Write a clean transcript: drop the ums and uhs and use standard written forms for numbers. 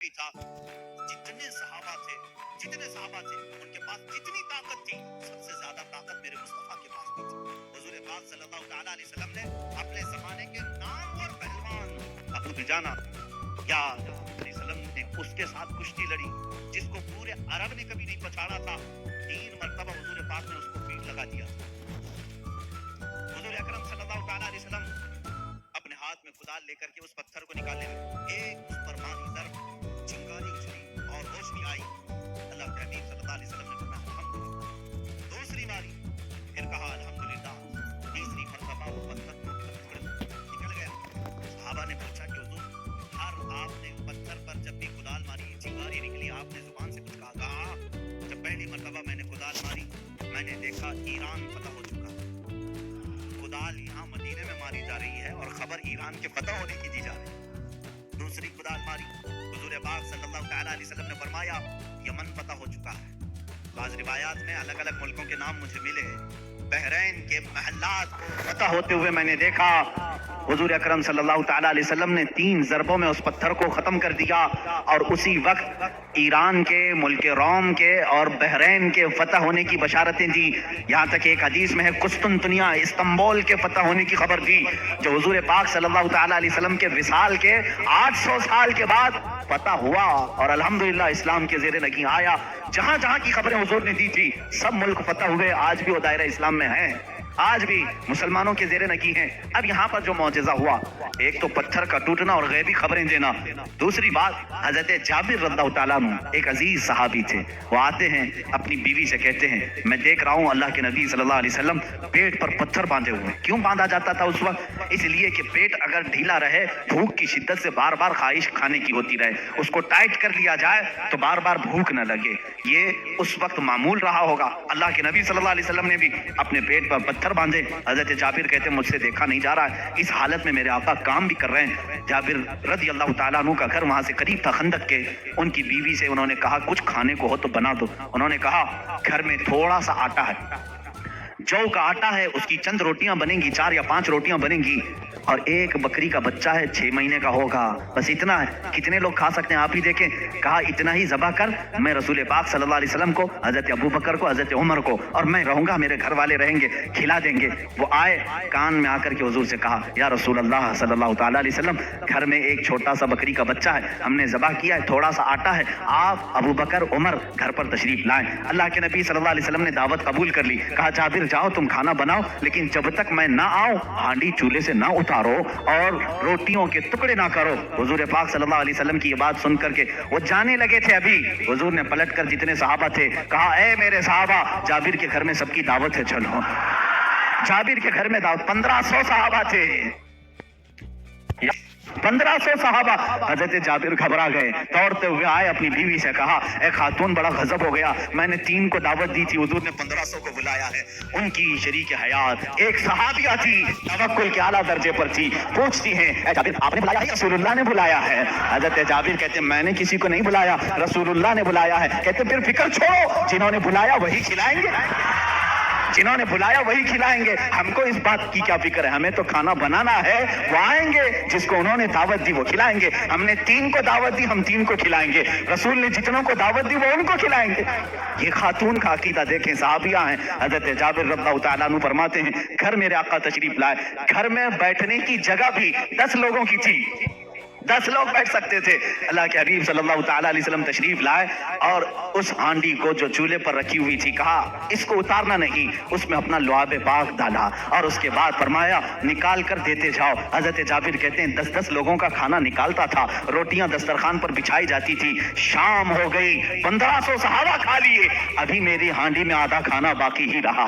भी था। जितने सहाबा थे उनके पास जितनी ताकत थी, सबसे ज्यादा ताकत मेरे मुस्तफा के पास भी थी। हुजूर पाक सल्लल्लाहु तआला अलैहि वसल्लम ने अपने जमाने के नामवर पहलवान अबू दुजाना या वसल्लम ने उसके साथ कुश्ती लड़ी जिसको पूरे अरब ने कभी नहीं पछाड़ा था। 3 मरतबा हुजूर पाक ने उसको पीठ लगा दिया। हुजूर अकरम सल्लल्लाहु तआला अलैहि वसल्लम अपने हाथ में कुदाल लेकर के उस पत्थर को निकाले, एक उस पर मारी ज़र्ब, चिंगारी उछली और रोशनी आई। अल्लाह के हबीब सल्लल्लाहु अलैहि वसल्लम ने फरमाया अल्हम्दुलिल्लाह। दूसरी बारी फिर कहा अल्हम्दुलिल्लाह। तीसरी मरतबा वो पत्थर निकल गया। सहाबा ने पूछा कि हुजूर, हर आपने पत्थर पर जब भी कुदाल मारी चिंगारी निकली, आपने जुबान से कुछ कहा? जब पहली मरतबा मैंने कुदाल मारी, मैंने देखा ईरान फतह हो चुका। कुदाल यहाँ मदीने में मारी जा रही है और खबर ईरान के फतह होने की दी जा रही है। दूसरी कुदाल मारी, हुजूर पाक सल्लल्लाहु तआला अलैहि वसल्लम ने फरमाया यमन फतह हो चुका है। बाज़ रिवायात में अलग अलग मुल्कों के नाम मुझे मिले। बहरैन के महल्लात फतह होते हुए मैंने देखा। हुजूर अकरम सल्लल्लाहु तआला अलैहि वसल्लम ने 3 ज़रबों में उस पत्थर को खत्म कर दिया और उसी वक्त ईरान के, मुल्क रोम के और बहरैन के फतह होने की बशारतें दी। यहाँ तक एक हदीस में है कुस्तुनतुनिया, इस्तांबुल के फतह होने की खबर दी, जो हुजूर पाक सल्लल्लाहु तआला अलैहि वसल्लम के विसाल के 800 साल के बाद फतह हुआ और अल्हम्दुलिल्लाह इस्लाम के ज़ेरे नगी आया। जहाँ जहाँ की खबरें हुजूर ने दी थी सब मुल्क फतह हुए, आज भी वो दायरा इस्लाम में है, आज भी मुसलमानों के ज़ेरे नगी हैं। अब यहाँ पर जो मौजज़ा हुआ, एक तो पत्थर का टूटना और गैबी खबरें देना, दूसरी बात हज़रत जाबिर रज़ियल्लाहु ताला अन्हु एक अजीज सहाबी थे। वो आते हैं अपनी बीवी से कहते हैं मैं देख रहा हूँ अल्लाह के नबी सल्लल्लाहु अलैहि वसल्लम पेट पर पत्थर बांधे हुए। क्यों बांधा जाता था उस वक्त? इसलिए कि पेट अगर ढीला रहे, भूख की शिद्दत से बार बार ख्वाहिश खाने की होती रहे, उसको टाइट कर लिया जाए तो बार बार भूख न लगे। ये उस वक्त मामूल रहा होगा। अल्लाह के नबी सल्लल्लाहु अलैहि वसल्लम ने भी अपने पेट पर पत्थर बांधे। हजरत जाबिर कहते हैं मुझसे देखा नहीं जा रहा है, इस हालत में मेरे आका काम भी कर रहे हैं। जाबिर रज़ियल्लाहु ताला अन्हु का घर वहां से करीब था खंदक के। उनकी बीवी से उन्होंने कहा कुछ खाने को हो तो बना दो। उन्होंने कहा घर में थोड़ा सा आटा है, जौ का आटा है, उसकी चंद रोटियां बनेंगी, 4 या 5 रोटियां बनेंगी और एक बकरी का बच्चा है 6 महीने का होगा, बस इतना है। कितने लोग खा सकते हैं आप ही देखें। कहा इतना ही ज़बह कर, मैं रसूल पाक सल्लल्लाहु अलैहि वसल्लम को, हज़रत अबू बकर को, हज़रत उमर को और मैं रहूंगा, मेरे घर वाले रहेंगे, खिला देंगे। वो आए, कान में आकर के हुजूर से कहा या रसूल अल्लाह सल्लल्लाहु तआला अलैहि वसल्लम, घर में एक छोटा सा बकरी का बच्चा है, हमने ज़बह किया है, थोड़ा सा आटा है, आप अबू बकर उमर घर पर तशरीफ लाएं। अल्लाह के नबी सल्लल्लाहु अलैहि वसल्लम ने दावत कबूल कर ली। कहा जाबिर जाओ तुम खाना बनाओ, लेकिन जब तक मैं ना आऊं हांडी चूल्हे से ना उतारो और रोटियों के टुकड़े ना करो। हुजूर पाक सल्लल्लाहु अलैहि वसल्लम की ये बात सुन करके वो जाने लगे थे। अभी हुजूर ने पलट कर जितने सहाबा थे कहा ए मेरे सहाबा, जाबिर के घर में सबकी दावत है, चलो। जाबिर के घर में दावत, 1500 सहाबा थे, 1500 सहाबा। हजरत जाबिर घबरा गए, दौड़ते हुए आए, अपनी बीवी से कहा ए खातून बड़ा गजब हो गया, मैंने 3 को दावत दी थी, हुजूर ने 1500 को बुलाया है। उनकी शरीक हयात एक सहाबिया थी, तवक्कुल के आला दर्जे पर थी, पूछती हैं ए जाबिर आपने बुलाया है, रसूलुल्लाह ने बुलाया है? हजरत जाबिर कहते मैंने किसी को नहीं बुलाया, रसूलुल्लाह ने बुलाया है। कहते फिर फिक्र छोड़ो, जिन्होंने बुलाया वही खिलाएंगे, जिन्होंने बुलाया वही खिलाएंगे। हमको इस बात की क्या फिक्र है, हमें तो खाना बनाना है, वो आएंगे, जिसको उन्होंने दावत दी वो खिलाएंगे। हमने 3 को दावत दी, हम 3 को खिलाएंगे, रसूल ने जितनों को दावत दी वो उनको खिलाएंगे। ये खातून का अकीदा देखें, साहबिया हैं। हजरत जाबिर रज़ियल्लाहु ताला अन्हु फरमाते हैं घर मेरे आका तशरीफ लाए, घर में बैठने की जगह भी 10 लोगों की थी, 10 लोग बैठ सकते थे। अल्लाह के हबीब सल्लल्लाहु ताला अलैहि वसल्लम तशरीफ लाए और उस हांडी को जो चूल्हे पर रखी हुई थी कहा इसको उतारना नहीं, उसमें अपना लुआब पाक डाला और उसके बाद फरमाया निकाल कर देते जाओ। हजरत जाबिर कहते हैं 10-10 लोगों का खाना निकालता था, रोटियां दस्तरखान पर बिछाई जाती थी। शाम हो गई, 1500 सहाबा खा लिए, अभी मेरी हांडी में आधा खाना बाकी ही रहा।